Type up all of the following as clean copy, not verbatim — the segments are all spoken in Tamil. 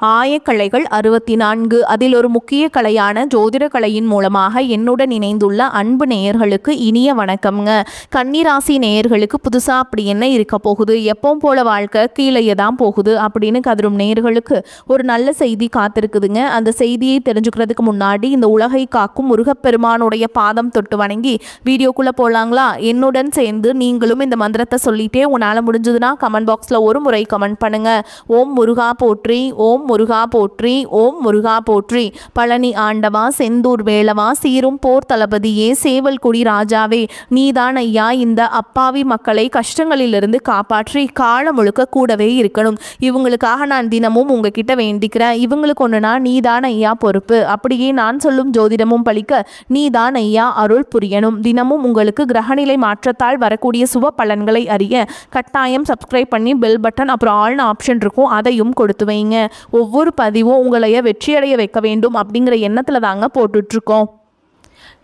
ஆயக்கலைகள் 64. அதில் ஒரு முக்கிய கலையான ஜோதிட கலையின் மூலமாக என்னுடன் இணைந்துள்ள அன்பு நேயர்களுக்கு இனிய வணக்கம்ங்க. கன்னிராசி நேயர்களுக்கு புதுசாக அப்படி என்ன இருக்க போகுது, எப்பவும் போல வாழ்க்கை கீழே தான் போகுது அப்படின்னு கதரும் நேயர்களுக்கு ஒரு நல்ல செய்தி காத்திருக்குதுங்க. அந்த செய்தியை தெரிஞ்சுக்கிறதுக்கு முன்னாடி இந்த உலகை காக்கும் முருகப்பெருமானுடைய பாதம் தொட்டு வணங்கி வீடியோக்குள்ளே போகலாங்களா? என்னுடன் சேர்ந்து நீங்களும் இந்த மந்திரத்தை சொல்லிட்டே உங்களால் முடிஞ்சதுன்னா கமெண்ட் பாக்ஸில் ஒரு முறை கமெண்ட் பண்ணுங்க. ஓம் முருகா போற்றி, ஓம் முருகா போற்றி, ஓம் முருகா போற்றி. பழனி ஆண்டவா, செந்தூர் வேளவா, சீரும் போர் தளபதியே, சேவல் குடி ராஜாவே, நீதான் ஐயா இந்த அப்பாவி மக்களை கஷ்டங்களிலிருந்து காப்பாற்றி காலம் முழுக்க கூடவே இருக்கணும். இவங்களுக்காக நான் தினமும் உங்ககிட்ட வேண்டிக்கிறேன். இவங்களுக்கு ஒன்றுனா நீதான் ஐயா பொறுப்பு. அப்படியே நான் சொல்லும் ஜோதிடமும் பழிக்க நீதான் ஐயா அருள் புரியணும். தினமும் உங்களுக்கு கிரகநிலை மாற்றத்தால் வரக்கூடிய சுப பலன்களை அறிய கட்டாயம் சப்ஸ்கிரைப் பண்ணி பெல் பட்டன் அப்புறம் ஆல்னு ஆப்ஷன் இருக்கும், அதையும் கொடுத்து வைங்க. ஒவ்வொரு பதிவும் உங்களைய வெற்றியடைய வைக்க வேண்டும் அப்படிங்கிற எண்ணத்தில் தாங்க போட்டுட்ருக்கோம்.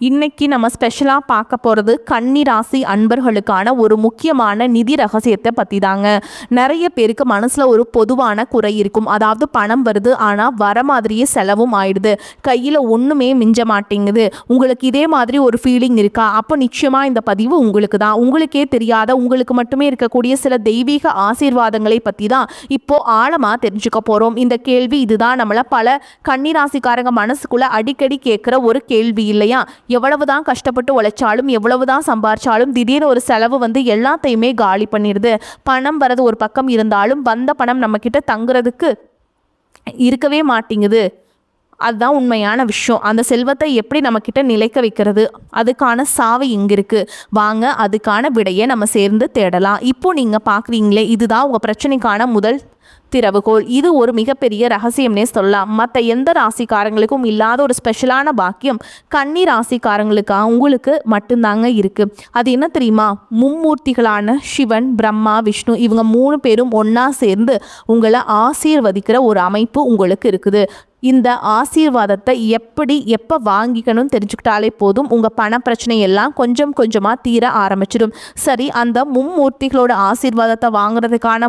இன்னைக்கு நம்ம ஸ்பெஷலாக பார்க்க போகிறது கன்னி ராசி அன்பர்களுக்கான ஒரு முக்கியமான நிதி ரகசியத்தை பற்றி தாங்க. நிறைய பேருக்கு மனசில் ஒரு பொதுவான குறை இருக்கும். அதாவது பணம் வருது ஆனால் வர மாதிரியே செலவும் ஆயிடுது, கையில் ஒன்றுமே மிஞ்ச மாட்டேங்குது. உங்களுக்கு இதே மாதிரி ஒரு ஃபீலிங் இருக்கா? அப்போ நிச்சயமாக இந்த பதிவு உங்களுக்கு தான். உங்களுக்கே தெரியாத, உங்களுக்கு மட்டுமே இருக்கக்கூடிய சில தெய்வீக ஆசீர்வாதங்களை பற்றி தான் இப்போது ஆழமாக தெரிஞ்சுக்க போகிறோம். இந்த கேள்வி இதுதான் நம்மளை பல கன்னிராசிக்காரங்க மனசுக்குள்ளே அடிக்கடி கேட்குற ஒரு கேள்வி இல்லையா? எவ்வளவுதான் கஷ்டப்பட்டு உழைச்சாலும், எவ்வளவுதான் சம்பாரிச்சாலும் திடீர்னு ஒரு செலவு வந்து எல்லாத்தையுமே காலி பண்ணிடுது. பணம் வரது ஒரு பக்கம் இருந்தாலும் வந்த பணம் நம்ம கிட்ட தங்குறதுக்கு இருக்கவே மாட்டேங்குது. அதுதான் உண்மையான விஷயம். அந்த செல்வத்தை எப்படி நம்ம கிட்ட நிலைக்க வைக்கிறது, அதுக்கான சாவி இங்கே இருக்குது. வாங்க அதுக்கான விடையை நம்ம சேர்ந்து தேடலாம். இப்போ நீங்கள் பார்க்குறீங்களே, இதுதான் உங்கள் பிரச்சனைக்கான முதல் திறவுகோல். இது ஒரு மிகப்பெரிய ரகசியம்னே சொல்லலாம். மற்ற எந்த ராசிக்காரங்களுக்கும் இல்லாத ஒரு ஸ்பெஷலான பாக்கியம் கன்னி ராசிக்காரங்களுக்காக உங்களுக்கு மட்டும்தாங்க இருக்கு. அது என்ன தெரியுமா? மும்மூர்த்திகளான சிவன், பிரம்மா, விஷ்ணு இவங்க 3 பேரும் ஒன்றா சேர்ந்து உங்களை ஆசீர்வதிக்கிற ஒரு அமைப்பு உங்களுக்கு இருக்குது. இந்த ஆசீர்வாதத்தை எப்போ வாங்கிக்கணும்னு தெரிஞ்சுக்கிட்டாலே போதும், உங்கள் பண பிரச்சனை எல்லாம் கொஞ்சம் கொஞ்சமாக தீர ஆரம்பிச்சிடும். சரி, அந்த மும்மூர்த்திகளோட ஆசீர்வாதத்தை வாங்குறதுக்கான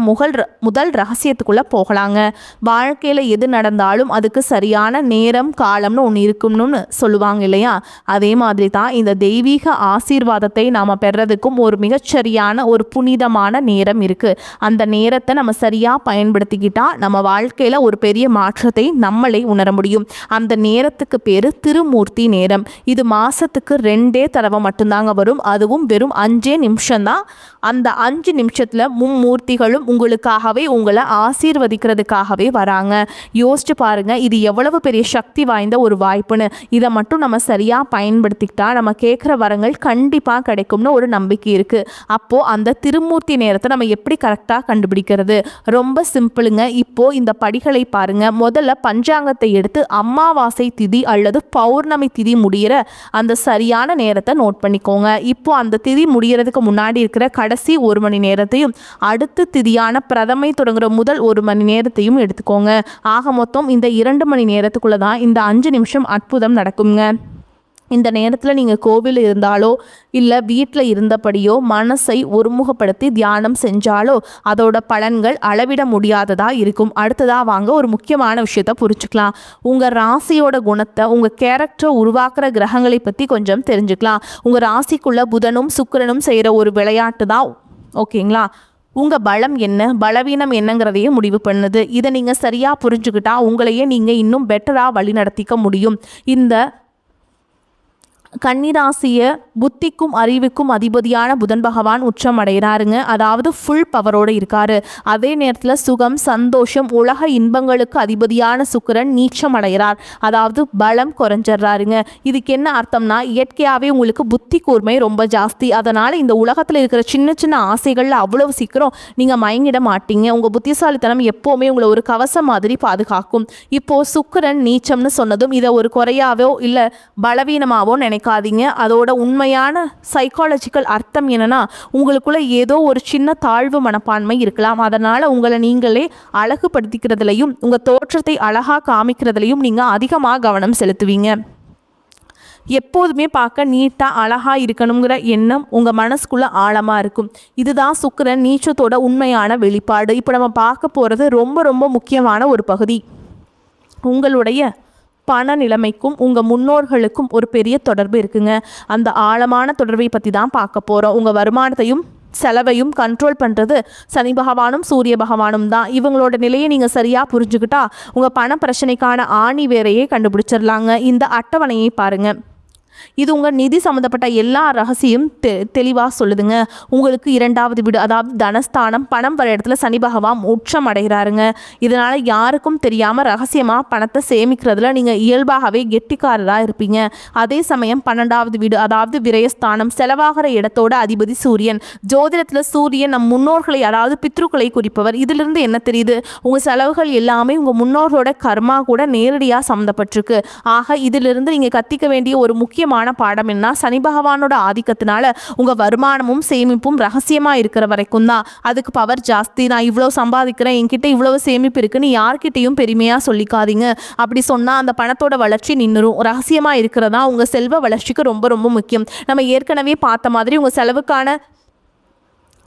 முதல் ரகசியத்துக்குள்ளே போகலாங்க. வாழ்க்கையில் எது நடந்தாலும் அதுக்கு சரியான நேரம் காலம்னு ஒன்று இருக்கணும்னு சொல்லுவாங்க இல்லையா? அதே மாதிரி தான் இந்த தெய்வீக ஆசீர்வாதத்தை நாம் பெறதுக்கும் ஒரு மிகச்சரியான ஒரு புனிதமான நேரம் இருக்குது. அந்த நேரத்தை நம்ம சரியாக பயன்படுத்திக்கிட்டால் நம்ம வாழ்க்கையில் ஒரு பெரிய மாற்றத்தை நம்மளே உணர முடியும். அந்த நேரத்துக்கு பேரு திருமூர்த்தி நேரம். இது மாசத்துக்கு 2 தடவை மட்டும்தாங்க வரும். அதுவும் வெறும் 5 நிமிஷம் தான். அந்த 5 நிமிஷத்துல மும்மூர்த்திகளும் உங்களுக்காகவே, உங்களை ஆசீர்வதிக்கிறதுக்காகவே வராங்க. யோசிச்சு பாருங்க, இது எவ்வளவு பெரிய சக்தி வாய்ந்த ஒரு வாய்ப்புன்னு. இதை மட்டும் நம்ம சரியா பயன்படுத்திக்கிட்டா நம்ம கேட்குற வரங்கள் கண்டிப்பா கிடைக்கும்னு ஒரு நம்பிக்கை இருக்கு. அப்போ அந்த திருமூர்த்தி நேரத்தை நம்ம எப்படி கரெக்டா கண்டுபிடிக்கிறது? ரொம்ப சிம்பிளுங்க. இப்போ இந்த படிகளை பாருங்க. முதல்ல பஞ்சாங்க எடுத்து அமாவாசை திதி அல்லது பௌர்ணமி திதி முடிகிற அந்த சரியான நேரத்தை நோட் பண்ணிக்கோங்க. இப்போ அந்த திதி முடிகிறதுக்கு முன்னாடி இருக்கிற கடைசி 1 மணி நேரத்தையும், அடுத்த திதியான பிரதமை தொடங்குற முதல் 1 மணி நேரத்தையும் எடுத்துக்கோங்க. ஆக மொத்தம் இந்த 2 மணி நேரத்துக்குள்ள தான் இந்த 5 நிமிஷம் அற்புதம் நடக்குங்க. இந்த நேரத்தில் நீங்கள் கோவில் இருந்தாலோ இல்லை வீட்டில் இருந்தபடியோ மனசை ஒருமுகப்படுத்தி தியானம் செஞ்சாலோ அதோட பலன்கள் அளவிட முடியாததாக இருக்கும். அடுத்ததாக வாங்க ஒரு முக்கியமான விஷயத்தை புரிஞ்சுக்கலாம். உங்கள் ராசியோட குணத்தை, உங்கள் கேரக்டரை உருவாக்குற கிரகங்களை பற்றி கொஞ்சம் தெரிஞ்சுக்கலாம். உங்கள் ராசிக்குள்ள புதனும் சுக்கிரனும் செய்கிற ஒரு விளையாட்டு தான். ஓகேங்களா? உங்கள் பலம் என்ன, பலவீனம் என்னங்கிறதையே முடிவு பண்ணுது. இதை நீங்கள் சரியாக புரிஞ்சுக்கிட்டா உங்களையே நீங்கள் இன்னும் பெட்டராக வழி நடத்திக்க முடியும். இந்த கன்னிராசியை புத்திக்கும் அறிவுக்கும் அதிபதியான புதன் பகவான் உச்சம் அடைகிறாருங்க. அதாவது ஃபுல் பவரோடு இருக்காரு. அதே நேரத்தில் சுகம், சந்தோஷம், உலக இன்பங்களுக்கு அதிபதியான சுக்கிரன் நீச்சம் அடைகிறார். அதாவது பலம் குறைஞ்சிட்றாருங்க. இதுக்கு என்ன அர்த்தம்னா, இயற்கையாகவே உங்களுக்கு புத்தி கூர்மை ரொம்ப ஜாஸ்தி. அதனால் இந்த உலகத்தில் இருக்கிற சின்ன சின்ன ஆசைகளில் அவ்வளவு சீக்கிரம் நீங்கள் மயங்கிட மாட்டீங்க. உங்கள் புத்திசாலித்தனம் எப்போவுமே உங்களை ஒரு கவசம் மாதிரி பாதுகாக்கும். இப்போது சுக்கிரன் நீச்சம்னு சொன்னதும் இதை ஒரு குறையாவோ இல்லை பலவீனமாவோ நினைக்காதீங்க. அதோட உண்மையான சைக்காலஜிக்கல் அர்த்தம் என்னன்னா, உங்களுக்குள்ள ஏதோ ஒரு சின்ன தாழ்வு மனப்பான்மை இருக்கலாம். அதனால உங்களை நீங்களே அழகுபடுத்திக்கிறதுலையும் உங்கள் தோற்றத்தை அழகா காமிக்கிறதுலையும் நீங்கள் அதிகமாக கவனம் செலுத்துவீங்க. எப்போதுமே பார்க்க நீட்டாக அழகாக இருக்கணுங்கிற எண்ணம் உங்கள் மனசுக்குள்ளே ஆழமாக இருக்கும். இதுதான் சுக்கிரன் நீச்சத்தோட உண்மையான வெளிப்பாடு. இப்போ நம்ம பார்க்க போகிறது ரொம்ப ரொம்ப முக்கியமான ஒரு பகுதி. உங்களுடைய பண நிலைமைக்கும் உங்கள் முன்னோர்களுக்கும் ஒரு பெரிய தொடர்பு இருக்குங்க. அந்த ஆழமான தொடர்பை பற்றி தான் பார்க்க போகிறோம். உங்கள் வருமானத்தையும் செலவையும் கண்ட்ரோல் பண்ணுறது சனி பகவானும் சூரிய பகவானும் தான். இவங்களோட நிலையை நீங்கள் சரியாக புரிஞ்சுக்கிட்டா உங்கள் பண பிரச்சனைக்கான ஆணி வேரையே கண்டுபிடிச்சிடலாங்க. இந்த அட்டவணையை பாருங்கள். இது உங்கள் நிதி சம்மந்தப்பட்ட எல்லா ரகசியம் தெளிவாக சொல்லுதுங்க. உங்களுக்கு 2வது வீடு, அதாவது தனஸ்தானம், பணம் வர இடத்துல சனி பகவான் உச்சம் அடைகிறாருங்க. இதனால் யாருக்கும் தெரியாமல் ரகசியமாக பணத்தை சேமிக்கிறதுல நீங்கள் இயல்பாகவே கெட்டிக்காரராக இருப்பீங்க. அதே சமயம் 12வது வீடு, அதாவது விரயஸ்தானம், செலவாகிற இடத்தோட அதிபதி சூரியன். ஜோதிடத்தில் சூரியன் நம் முன்னோர்களை, அதாவது பித்ருக்களை குறிப்பவர். இதிலிருந்து என்ன தெரியுது? உங்கள் செலவுகள் எல்லாமே உங்கள் முன்னோர்களோட கர்மா கூட நேரடியாக சம்மந்தப்பட்டிருக்கு. ஆக இதிலிருந்து நீங்கள் கத்திக்க வேண்டிய ஒரு முக்கியமான பாடம் என்ன? சனி பகவானோட ஆதிக்கத்தினால உங்க வருமானமும் சேமிப்பும் ரகசியமா இருக்கிற வரைக்கும் தான். அதுக்கு பவர் ஜாஸ்தி. நான் இவ்வளவு சம்பாதிக்கிறேன், என்கிட்ட இவ்வளவு சேமிப்பு இருக்குன்னு யார்கிட்டையும் பெருமையா சொல்லிக்காதீங்க. அப்படி சொன்னா அந்த பணத்தோட வளர்ச்சி நின்றுரும். ரகசியமா இருக்கிறதா உங்க செல்வ வளர்ச்சிக்கு ரொம்ப ரொம்ப முக்கியம். நம்ம ஏற்கனவே பார்த்த மாதிரி உங்க செலவுக்கான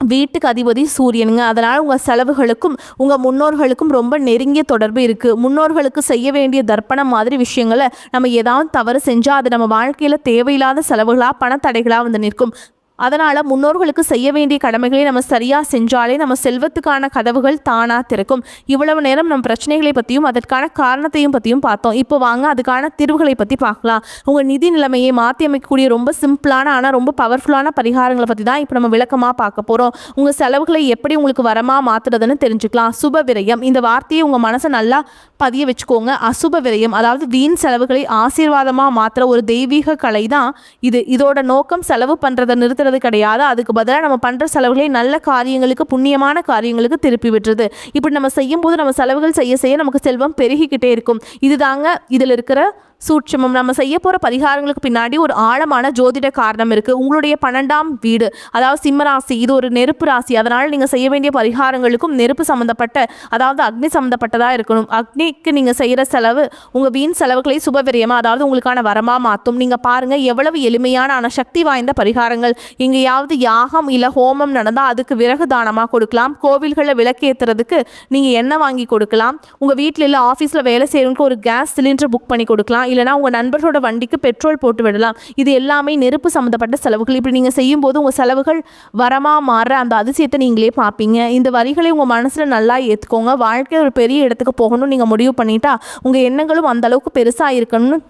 வீட்டுக்கு அதிபதி சூரியனுங்க. அதனால் உங்கள் செலவுகளுக்கும் உங்கள் முன்னோர்களுக்கும் ரொம்ப நெருங்கிய தொடர்பு இருக்குது. முன்னோர்களுக்கு செய்ய வேண்டிய தர்ப்பணம் மாதிரி விஷயங்களை நம்ம ஏதாவது தவறு செஞ்சால் அது நம்ம வாழ்க்கையில் தேவையில்லாத செலவுகளாக பணத்தடைகளாக வந்து நிற்கும். அதனால் முன்னோர்களுக்கு செய்ய வேண்டிய கடமைகளை நம்ம சரியாக செஞ்சாலே நம்ம செல்வத்துக்கான கதவுகள் தானாக திறக்கும். இவ்வளவு நேரம் நம்ம பிரச்சனைகளை பற்றியும் அதற்கான காரணத்தையும் பற்றியும் பார்த்தோம். இப்போ வாங்க அதுக்கான தீர்வுகளை பற்றி பார்க்கலாம். உங்கள் நிதி நிலைமையை மாற்றி அமைக்கக்கூடிய ரொம்ப சிம்பிளான ஆனால் ரொம்ப பவர்ஃபுல்லான பரிகாரங்களை பற்றி தான் இப்போ நம்ம விளக்கமாக பார்க்க போகிறோம். உங்கள் செலவுகளை எப்படி உங்களுக்கு வரமாக மாற்றுறதுன்னு தெரிஞ்சுக்கலாம். சுப விரயம், இந்த வார்த்தையை உங்கள் மனசை நல்லா பதிய வச்சுக்கோங்க. அசுப விரயம், அதாவது வீண் செலவுகளை ஆசீர்வாதமாக மாற்றுற ஒரு தெய்வீக கலை தான் இது. இதோட நோக்கம் செலவு பண்ணுறதை நிறுத்த கிடையாது. அதுக்கு பதிலாக நம்ம பண்ற செலவுகளை நல்ல காரியங்களுக்கு, புண்ணியமான காரியங்களுக்கு திருப்பி விட்டுறது. இப்படி நம்ம செய்யும் போது நம்ம செலவுகள் செய்ய செய்ய நமக்கு செல்வம் பெருகிக்கிட்டே இருக்கும். இதுதாங்க இதில் இருக்கிற சூட்சமம். நம்ம செய்ய போகிற பரிகாரங்களுக்கு பின்னாடி ஒரு ஆழமான ஜோதிட காரணம் இருக்குது. உங்களுடைய 12ஆம் வீடு, அதாவது சிம்ம ராசி, இது ஒரு நெருப்பு ராசி. அதனால் நீங்கள் செய்ய வேண்டிய பரிகாரங்களுக்கும் நெருப்பு சம்மந்தப்பட்ட, அதாவது அக்னி சம்மந்தப்பட்டதாக இருக்கணும். அக்னிக்கு நீங்கள் செய்கிற செலவு உங்கள் வீண் செலவுகளை சுபவிரயமாக, அதாவது உங்களுக்கான வரமாக மாற்றும். நீங்கள் பாருங்கள் எவ்வளவு எளிமையான ஆனால் சக்தி வாய்ந்த பரிகாரங்கள். எங்கேயாவது யாகம் இல்லை ஹோமம் நடந்தால் அதுக்கு விறகு தானமாக கொடுக்கலாம். கோவில்களில் விளக்கேற்றுறதுக்கு நீங்கள் எண்ணெய் வாங்கி கொடுக்கலாம். உங்கள் வீட்டில் இல்லை ஆஃபீஸில் வேலை செய்கிறவங்களுக்கு ஒரு கேஸ் சிலிண்டர் புக் பண்ணி கொடுக்கலாம். இல்லைனா உங்கள் நண்பர்களோட வண்டிக்கு பெட்ரோல் போட்டு விடலாம். இது எல்லாமே நெருப்பு சம்மந்தப்பட்ட செலவுகள். இப்படி நீங்கள் செய்யும் போது உங்கள் செலவுகள் வரமாக மாற அந்த அதிசயத்தை நீங்களே பார்ப்பீங்க. இந்த வரிகளை உங்கள் மனசில் நல்லா ஏற்றுக்கோங்க. வாழ்க்கை ஒரு பெரிய இடத்துக்கு போகணும்னு நீங்கள் முடிவு பண்ணிட்டா உங்கள் எண்ணங்களும் அந்த அளவுக்கு பெருசாக இருக்கணும்.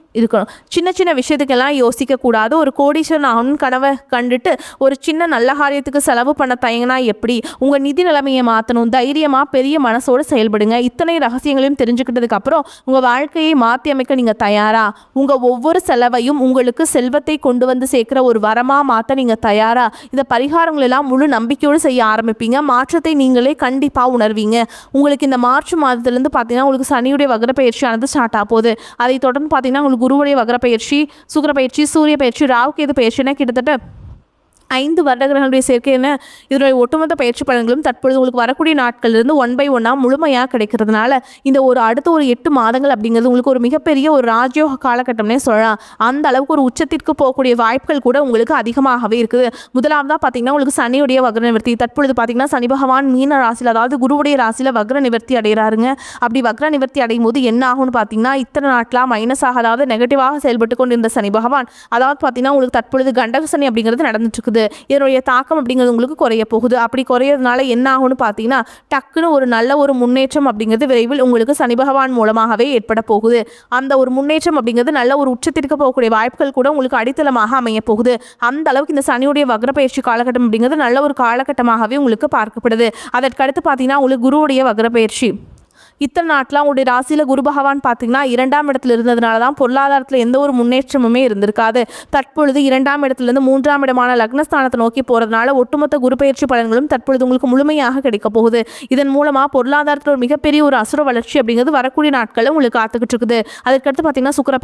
சின்ன சின்ன விஷயத்துக்கெல்லாம் யோசிக்கக்கூடாது. ஒரு கோடீஸ்வரன் ஆகணும்னு கனவை கண்டுட்டு ஒரு சின்ன நல்ல காரியத்துக்கு செலவு பண்ண தயங்கினா எப்படி? உங்கள் நிதி நிலைமையை மாற்றணும். தைரியமாக பெரிய மனசோடு செயல்படுங்க. இத்தனை ரகசியங்களையும் தெரிஞ்சுக்கிட்டதுக்கு அப்புறம் உங்கள் வாழ்க்கையை மாற்றி அமைக்க நீங்கள் தயாரா? உங்கள் ஒவ்வொரு செலவையும் உங்களுக்கு செல்வத்தை கொண்டு வந்து சேர்க்குற ஒரு வரமாக மாற்ற நீங்கள் தயாரா? இந்த பரிகாரங்கள் எல்லாம் முழு நம்பிக்கையோடு செய்ய ஆரம்பிப்பீங்க. மாற்றத்தை நீங்களே கண்டிப்பாக உணர்வீங்க. உங்களுக்கு இந்த மார்ச் மாதத்துலேருந்து பார்த்தீங்கன்னா உங்களுக்கு சனியுடைய வக்ர பயிற்சியானது ஸ்டார்ட் ஆக போகுது. அதை தொடர்ந்து பார்த்தீங்கன்னா உங்களுக்கு குருவுடைய வக்ர பயிற்சி, சுக்கிர பயிற்சி, சூரிய பயிற்சி, ராகு கேது பயிற்சினா கிட்டத்தட்ட 5 வருடங்களுடைய சேர்க்கைன்னு இதனுடைய ஒட்டுமொத்த பயிற்சி பலன்களும் தற்பொழுது உங்களுக்கு வரக்கூடிய நாட்களிலிருந்து 1 by 1 முழுமையாக கிடைக்கிறதுனால இந்த அடுத்த ஒரு 8 மாதங்கள் அப்படிங்கிறது உங்களுக்கு ஒரு மிகப்பெரிய ஒரு ராஜயோக காலகட்டம்னே சொல்லலாம். அந்த அளவுக்கு ஒரு உச்சத்திற்கு போகக்கூடிய வாய்ப்புகள் கூட உங்களுக்கு அதிகமாகவே இருக்குது. முதலாவதாக பார்த்தீங்கன்னா உங்களுக்கு சனியுடைய வக்ர நிவர்த்தி. தற்பொழுது பார்த்தீங்கன்னா சனி பகவான் மீன ராசியில், அதாவது குருவுடைய ராசியில் வக்ர நிவர்த்தி அடைகிறாருங்க. அப்படி வக்ர நிவர்த்தி அடையும் போது என்ன ஆகும்னு பார்த்தீங்கன்னா இத்தனை நாட்களாக மைனஸாக, அதாவது நெகட்டிவாக செயல்பட்டு கொண்டிருந்த சனி பகவான், அதாவது பார்த்தீங்கன்னா உங்களுக்கு தற்பொழுது கண்டக சனி அப்படிங்கிறது நடந்துட்டு இருக்குது. இதனுடைய தாக்கம் அப்படிங்கிறது உங்களுக்கு குறைய போகுது. அப்படி குறையறதுனால என்ன ஆகும்னு பார்த்தீங்கன்னா டக்குன்னு ஒரு நல்ல ஒரு முன்னேற்றம் அப்படிங்கிறது விரைவில் உங்களுக்கு சனி பகவான் மூலமாகவே ஏற்பட போகுது. அந்த ஒரு முன்னேற்றம் அப்படிங்கிறது நல்ல ஒரு உச்சத்திற்கு போகக்கூடிய வாய்ப்புகள் கூட உங்களுக்கு அடித்தளமாக அமைய போகுது. அந்த அளவுக்கு இந்த சனியுடைய வக்ர பயிற்சி காலகட்டம் அப்படிங்கிறது நல்ல ஒரு காலகட்டமாகவே உங்களுக்கு பார்க்கப்படுது. அதற்கடுத்து பார்த்தீங்கன்னா உங்களுக்கு குருவுடைய வக்ர பயிற்சி. இத்தனை நாட்டில் உங்களுடைய ராசியில் குரு பகவான் பார்த்தீங்கன்னா 2ஆம் இடத்துல இருந்ததுனால தான் பொருளாதாரத்தில் எந்த ஒரு முன்னேற்றமுமே இருந்திருக்காது. தற்பொழுது 2ஆம் இடத்துலேருந்து 3ஆம் இடமான லக்னஸ்தானத்தை நோக்கி போகிறதுனால ஒட்டுமொத்த குரு பயிற்சி பலன்களும் தற்பொழுது உங்களுக்கு முழுமையாக கிடைக்க போகுது. இதன் மூலமாக பொருளாதாரத்தில் ஒரு மிகப்பெரிய ஒரு அசுர வளர்ச்சி அப்படிங்கிறது வரக்கூடிய நாட்களில் உங்களுக்கு காத்துக்கிட்டு இருக்குது. அதற்கடுத்து பார்த்தீங்கன்னா சுக்கிர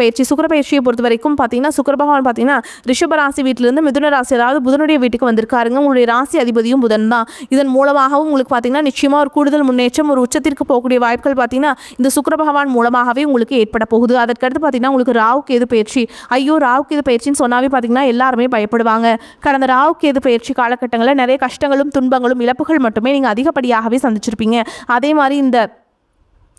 பயிற்சியை பொறுத்த வரைக்கும் பார்த்தீங்கன்னா சுக்கிர பகவான் பார்த்தீங்கன்னா ரிஷப ராசி வீட்டிலிருந்து மிதுன ராசி, அதாவது புதனுடைய வீட்டுக்கு வந்திருக்காருங்க. உங்களுடைய ராசி அதிபதியும் புதன் தான். இதன் மூலமாகவும் உங்களுக்கு பார்த்தீங்கன்னா நிச்சயமாக ஒரு கூடுதல் முன்னேற்றம், ஒரு உச்சத்திற்கு போகக்கூடிய வாய்ப்பு பார்த்தீங்கன்னா இந்த சுக்கிர பகவான் மூலமாகவே உங்களுக்கு ஏற்பட போகுது. அதற்கடுத்து பார்த்தீங்கன்னா உங்களுக்கு ராகு கேது பயிற்சி. ஐயோ, ராகு கேது பயிற்சின்னு சொன்னாவே பார்த்தீங்கன்னா எல்லாருமே பயப்படுவாங்க. கடந்த ராகு கேது பயிற்சி காலகட்டங்களில் நிறைய கஷ்டங்களும் துன்பங்களும் இழப்புகள் மட்டுமே நீங்கள் அதிகப்படியாகவே சந்திச்சிருப்பீங்க. அதே மாதிரி இந்த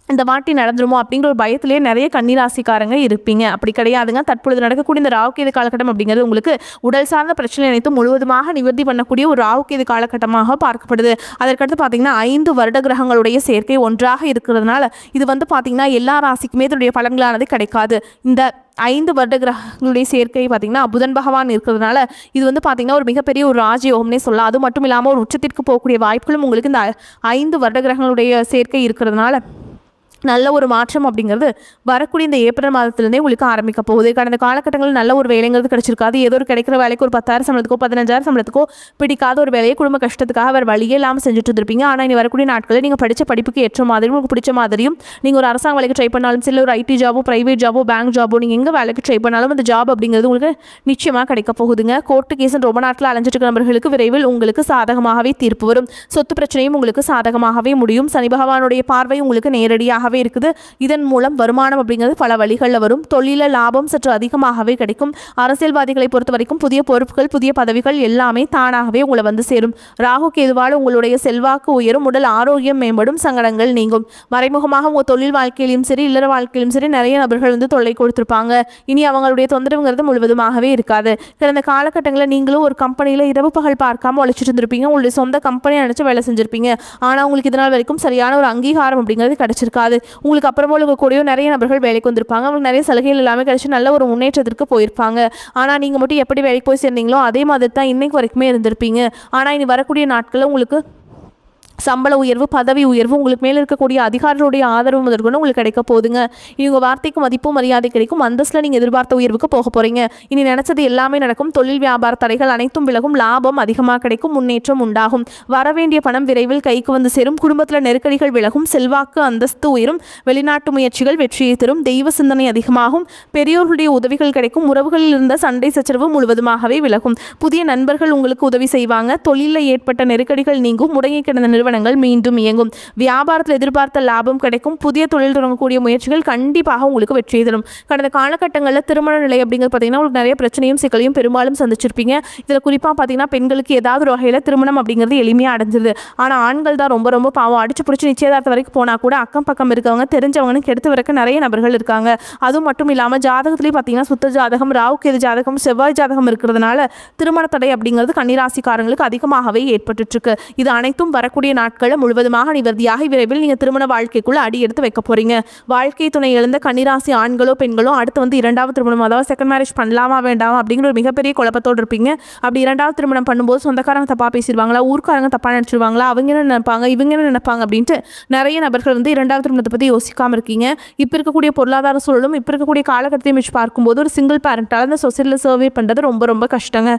இந்த வாட்டி நடந்துருமோ அப்படிங்கிற ஒரு பயத்திலேயே நிறைய கன்னிராசிக்காரங்க இருப்பீங்க. அப்படி கிடையாதுங்க. தற்பொழுது நடக்கக்கூடிய இந்த ராகுகேது காலகட்டம் அப்படிங்கிறது உங்களுக்கு உடல் சார்ந்த பிரச்சனை அனைத்தும் முழுவதுமாக நிவர்த்தி பண்ணக்கூடிய ஒரு ராகுகேது காலகட்டமாக பார்க்கப்படுது. அதற்கடுத்து பார்த்தீங்கன்னா 5 வருட கிரகங்களுடைய சேர்க்கை ஒன்றாக இருக்கிறதுனால இது வந்து பார்த்தீங்கன்னா எல்லா ராசிக்குமே இதனுடைய பலன்களானது கிடைக்காது. இந்த 5 வருட கிரகங்களுடைய சேர்க்கை பார்த்திங்கன்னா புதன் பகவான் இருக்கிறதுனால இது வந்து பார்த்திங்கன்னா ஒரு மிகப்பெரிய ஒரு ராஜயோகம்னே சொல்லலாம். அது மட்டும் இல்லாமல் ஒரு உச்சத்திற்கு போகக்கூடிய வாய்ப்புகளும் உங்களுக்கு இந்த 5 வருட கிரகங்களுடைய சேர்க்கை இருக்கிறதுனால நல்ல ஒரு மாற்றம் அப்படிங்கிறது வரக்கூடிய இந்த ஏப்ரல் மாதத்துலேருந்தே உங்களுக்கு ஆரம்பிக்க போகுது. கடந்த காலகட்டங்களில் நல்ல ஒரு வேலைங்கிறது கிடைச்சிருக்காது. ஏதோ ஒரு கிடைக்கிற வேலைக்கு ஒரு 10,000 சம்பளத்துக்கோ 15,000 சம்பளத்துக்கோ பிடிக்காத ஒரு வேலையை குடும்ப கஷ்டத்துக்காக வேறு வழியே இல்லாமல் செஞ்சுட்டு இருந்திருப்பீங்க. ஆனால் இனி வரக்கூடிய நாட்களில் நீங்கள் படித்த படிப்புக்கு ஏற்ற மாதிரியும் உங்களுக்கு பிடிச்ச மாதிரியும் நீங்கள் ஒரு அரசாங்க வேலைக்கு ட்ரை பண்ணாலும் சரி, ஒரு ஐடி ஜாபோ ப்ரைவேட் ஜாபோ பேங்க் ஜாபோ நீங்கள் எங்கே வேலைக்கு ட்ரை பண்ணாலும் அந்த ஜாப் அப்படிங்கிறது உங்களுக்கு நிச்சயமாக கிடைக்க போகுதுங்க. கோர்ட்டு கேஸ் ரொம்ப நாட்டில் அலைஞ்சிட்டு இருக்கிற நபர்களுக்கு விரைவில் உங்களுக்கு சாதகமாகவே தீர்ப்பு வரும். சொத்து பிரச்சனையும் உங்களுக்கு சாதகமாகவே முடியும். சனி பகவானுடைய பார்வை உங்களுக்கு நேரடியாக இருக்குது. இதன் மூலம் வருமானம் அப்படிங்கிறது பல வழிகளில் வரும். தொழில லாபம் சற்று அதிகமாகவே கிடைக்கும். அரசியல்வாதிகளை பொறுத்த வரைக்கும் புதிய பொறுப்புகள் புதிய பதவிகள் எல்லாமே தானாகவே உங்களை வந்து சேரும். ராகு கேதுவால் உங்களுடைய செல்வாக்கு உயரும். உடல் ஆரோக்கியம் மேம்படும். சங்கடங்கள் நீங்கும். மறைமுகமாக உங்கள் தொழில் வாழ்க்கையிலும் சரி இல்லற வாழ்க்கையிலும் சரி நிறைய நபர்கள் வந்து தொல்லை கொடுத்துருப்பாங்க. இனி அவங்களுடைய தொந்தரவுங்கிறது முழுவதுமாகவே இருக்காது. கடந்த காலகட்டங்களில் நீங்களும் ஒரு கம்பெனியில் இரவு பகல் பார்க்காம உழைச்சிட்டு இருந்திருப்பீங்க. உங்களுடைய சொந்த கம்பெனியை நினச்சி வேலை செஞ்சுருப்பீங்க. ஆனால் உங்களுக்கு இதனால் வரைக்கும் சரியான ஒரு அங்கீகாரம் அப்படிங்கிறது கிடைச்சிருக்காது. உங்களுக்கு அப்புறமா கூடயோ நிறைய நபர்கள் வேலைக்கு வந்திருப்பாங்க. அவங்களுக்கு நிறைய சலுகைகள் எல்லாமே கிடைச்சி நல்ல ஒரு முன்னேற்றத்திற்கு போயிருப்பாங்க. ஆனால் நீங்கள் மட்டும் எப்படி வேலைக்கு போய் சேர்ந்தீங்களோ அதே மாதிரி தான் இன்னைக்கு வரைக்குமே இருந்திருப்பீங்க. ஆனால் இனி வரக்கூடிய நாட்களில் உங்களுக்கு சம்பள உயர்வு பதவி உயர்வு உங்களுக்கு மேலே இருக்கக்கூடிய அதிகாரிகளுடைய ஆதரவு முதற்கொண்டு உங்களுக்கு கிடைக்க போகுதுங்க. இவங்க வார்த்தைக்கு மதிப்பும் மரியாதை கிடைக்கும். அந்தஸ்தில் நீங்கள் எதிர்பார்த்த உயர்வுக்கு போக போகிறீங்க. இனி நினச்சது எல்லாமே நடக்கும். தொழில் வியாபார தடைகள் அனைத்தும் விலகும். லாபம் அதிகமாக கிடைக்கும். முன்னேற்றம் உண்டாகும். வரவேண்டிய பணம் விரைவில் கைக்கு வந்து சேரும். குடும்பத்தில் நெருக்கடிகள் விலகும். செல்வாக்கு அந்தஸ்து உயரும். வெளிநாட்டு முயற்சிகள் வெற்றியை தரும். தெய்வ சிந்தனை அதிகமாகும். பெரியோர்களுடைய உதவிகள் கிடைக்கும். உறவுகளில் இருந்த சண்டை சச்சரவு முழுவதுமாகவே விலகும். புதிய நண்பர்கள் உங்களுக்கு உதவி செய்வாங்க. தொழிலில் ஏற்பட்ட நெருக்கடிகள் நீங்கும். முடங்கி கிடந்த நிறுவனங்கள் மீண்டும் இயங்கும். வியாபாரத்தில் எதிர்பார்த்த லாபம் கிடைக்கும். புதிய தொழில் தொடங்கக்கூடிய முயற்சிகள் கண்டிப்பாக உங்களுக்கு வெற்றியை தரும். கடந்த காலகட்டங்களில் திருமண நிலை அப்படிங்கிறது பார்த்தீங்கன்னா உங்களுக்கு நிறைய பிரச்சனையும் சிக்கலையும் பெரும்பாலும் சந்திச்சிருப்பீங்க. இதில் குறிப்பாக பார்த்தீங்கன்னா பெண்களுக்கு ஏதாவது ஒரு வகையில் திருமணம் அப்படிங்கிறது எளிமையாக அடைஞ்சிருது. ஆனால் ஆண்கள் தான் ரொம்ப ரொம்ப பாவம். அடிச்சு பிடிச்சி நிச்சயதார்த்தம் வரைக்கும் போனால் கூட அக்கம் பக்கம் இருக்கவங்க தெரிஞ்சவங்கன்னு கெடுத்து வரக்க நிறைய நபர்கள் இருக்காங்க. அதுவும் மட்டும் இல்லாமல் ஜாதகத்திலேயே பார்த்தீங்கன்னா சுத்த ஜாதகம் ராகு கேது ஜாதகம் செவ்வாய் ஜாதகம் இருக்கிறதுனால திருமண தடை அப்படிங்கிறது கன்னிராசிக்காரங்களுக்கு அதிகமாகவே ஏற்பட்டு இருக்கு. இது அனைத்தும் வரக்கூடிய நாட்களில் முழுவதுமாக நிவர்த்தியாகி விரைவில் நீங்கள் திருமண வாழ்க்கைக்குள்ள அடி எடுத்து வைக்க போறீங்க. வாழ்க்கை துணை இழந்த கன்னிராசி ஆண்களோ பெண்களோ அடுத்து வந்து இரண்டாவது திருமணம் அதாவது செகண்ட் மேரேஜ் பண்ணலாமா வேண்டாமா அப்படிங்கிற ஒரு மிகப்பெரிய குழப்பத்தோடு இருப்பீங்க. அப்படி இரண்டாவது திருமணம் பண்ணும்போது சொந்தக்காரங்க தப்பா பேசிடுவாங்களா, ஊர்க்காரங்க தப்பா நினைச்சிருவாங்களா, அவங்க என்ன நினைப்பாங்க இவங்க என்ன நினைப்பாங்க அப்படின்ட்டு நிறைய நபர்கள் வந்து இரண்டாவது திருமணத்தை பற்றி யோசிக்காமல் இருக்கீங்க. இப்போ இருக்கக்கூடிய பொருளாதார சூழலும் இப்போ இருக்கக்கூடிய காலகட்டத்தையும் வச்சு பார்க்கும்போது ஒரு சிங்கிள் பேரண்டால் அந்த சொசைட்டியில் சர்வே பண்ணுறது ரொம்ப ரொம்ப கஷ்டங்க.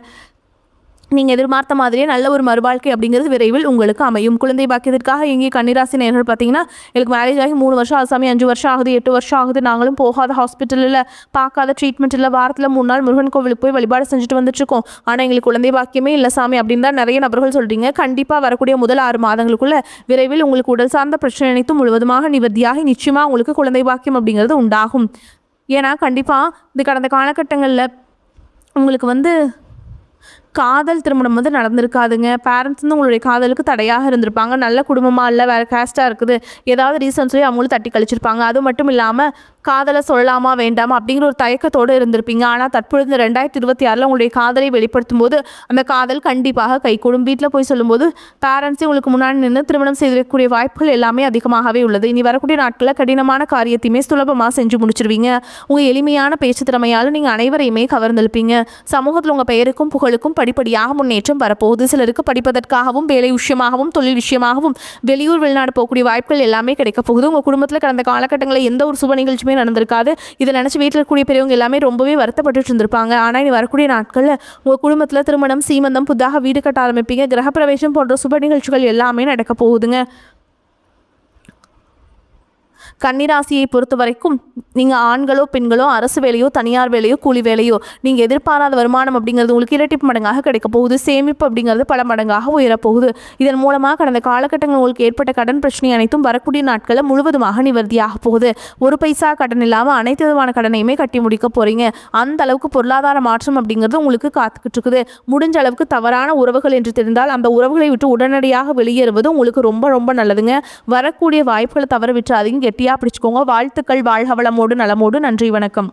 நீங்கள் எதிர்பார்த்த மாதிரியே நல்ல ஒரு மறுவாழ்க்கை அப்படிங்கிறது விரைவில் உங்களுக்கு அமையும். குழந்தை பாக்கியத்திற்காக எங்கே கன்னிராசி நேயர்கள் பார்த்தீங்கன்னா எனக்கு மேரேஜ் ஆகி 3 வருஷம் ஆசாமி 5 வருஷம் ஆகுது 8 வருஷம் ஆகுது நாங்களும் போகாத ஹாஸ்பிட்டலில் பார்க்காத ட்ரீட்மெண்ட் இல்லை வாரத்தில் 3 நாள் முருகன் கோவிலுக்கு போய் வழிபாடு செஞ்சுட்டு வந்துட்டுருக்கோம். ஆனால் எங்களுக்கு குழந்தை பாக்கியமே இல்லை சாமி அப்படின்னு தான் நிறைய நபர்கள் சொல்கிறீங்க. கண்டிப்பாக வரக்கூடிய முதல் 6 மாதங்களுக்குள்ள விரைவில் உங்களுக்கு உடல் சார்ந்த பிரச்சனை அனைத்தும் முழுவதுமாக நிவர்த்தியாகி நிச்சயமாக உங்களுக்கு குழந்தை பாக்கியம் அப்படிங்கிறது உண்டாகும். ஏன்னா கண்டிப்பாக இந்த கடந்த காலகட்டங்களில் உங்களுக்கு வந்து காதல் திருமணம் வந்து நடந்திருக்காதுங்க. பேரண்ட்ஸ் வந்து உங்களுடைய காதலுக்கு தடையாக இருந்திருப்பாங்க. நல்ல குடும்பமாக இல்லை வேறு கேஸ்ட்டாக இருக்குது ஏதாவது ரீசன் சொல்லி அவங்களும் தட்டி கழிச்சிருப்பாங்க. அது மட்டும் இல்லாமல் காதலை சொல்லலாமா வேண்டாமா அப்படிங்கிற ஒரு தயக்கத்தோடு இருந்திருப்பீங்க. ஆனால் தற்பொழுது 2026 உங்களுடைய காதலை வெளிப்படுத்தும் போது அந்த காதல் கண்டிப்பாக கைகூடும். வீட்டில் போய் சொல்லும்போது பேரண்ட்ஸே உங்களுக்கு முன்னாடி நின்று திருமணம் செய்திருக்கக்கூடிய வாய்ப்புகள் எல்லாமே அதிகமாகவே உள்ளது. இனி வரக்கூடிய நாட்களில் கடினமான காரியத்தையுமே சுலபமாக செஞ்சு முடிச்சிருவீங்க. உங்கள் எளிமையான பேச்சு திறமையால் நீங்கள் அனைவரையுமே கவர்ந்திருப்பீங்க. சமூகத்தில் உங்கள் பெயருக்கும் புகழுக்கும் படிப்படியாக முன்னேற்றம் வரப்போகுது. சிலருக்கு படிப்பதற்காகவும் வேலை விஷயமாகவும் தொழில் விஷயமாகவும் வெளியூர் வெளிநாடு போகக்கூடிய வாய்ப்புகள் எல்லாமே கிடைக்க போகுது. உங்கள் குடும்பத்தில் கடந்த காலகட்டங்களில் எந்த ஒரு சுப நிகழ்ச்சியுமே நடந்திருக்காது. இதை நினச்சி வீட்டில் இருக்கக்கூடிய பெரியவங்க எல்லாமே ரொம்பவே வருத்தப்பட்டு இருந்திருப்பாங்க. ஆனால் இனி வரக்கூடிய நாட்களில் உங்கள் குடும்பத்தில் திருமணம் சீமந்தம் புதாக வீடு கட்ட ஆரம்பிப்பீங்க. கிரகப்பிரவேசம் போன்ற சுப நிகழ்ச்சிகள் எல்லாமே நடக்க போகுதுங்க. கன்னிராசியை பொறுத்த வரைக்கும் நீங்கள் ஆண்களோ பெண்களோ அரசு வேலையோ தனியார் வேலையோ கூலி வேலையோ நீங்கள் எதிர்பாராத வருமானம் அப்படிங்கிறது உங்களுக்கு இரட்டிப்பு மடங்காக கிடைக்க போகுது. சேமிப்பு அப்படிங்கிறது பல மடங்காக உயரப்போகுது. இதன் மூலமாக கடந்த காலகட்டங்கள் உங்களுக்கு ஏற்பட்ட கடன் பிரச்சனை அனைத்தும் வரக்கூடிய நாட்களில் முழுவதுமாக நிவர்த்தியாக போகுது. ஒரு பைசா கடன் இல்லாமல் அனைத்து விதமான கடனையுமே கட்டி முடிக்க போகிறீங்க. அந்த அளவுக்கு பொருளாதார மாற்றம் அப்படிங்கிறது உங்களுக்கு காத்துக்கிட்டு இருக்குது. முடிஞ்ச அளவுக்கு தவறான உறவுகள் என்று தெரிந்தால் அந்த உறவுகளை விட்டு உடனடியாக வெளியேறுவது உங்களுக்கு ரொம்ப ரொம்ப நல்லதுங்க. வரக்கூடிய வாய்ப்புகளை தவற விட்டு அதிகம் கெட்டி கெட்டியாக பிடிச்சிக்கோங்க. வாழ்த்துக்கள். வாழ்க வளமோடு நலமோடு. நன்றி, வணக்கம்.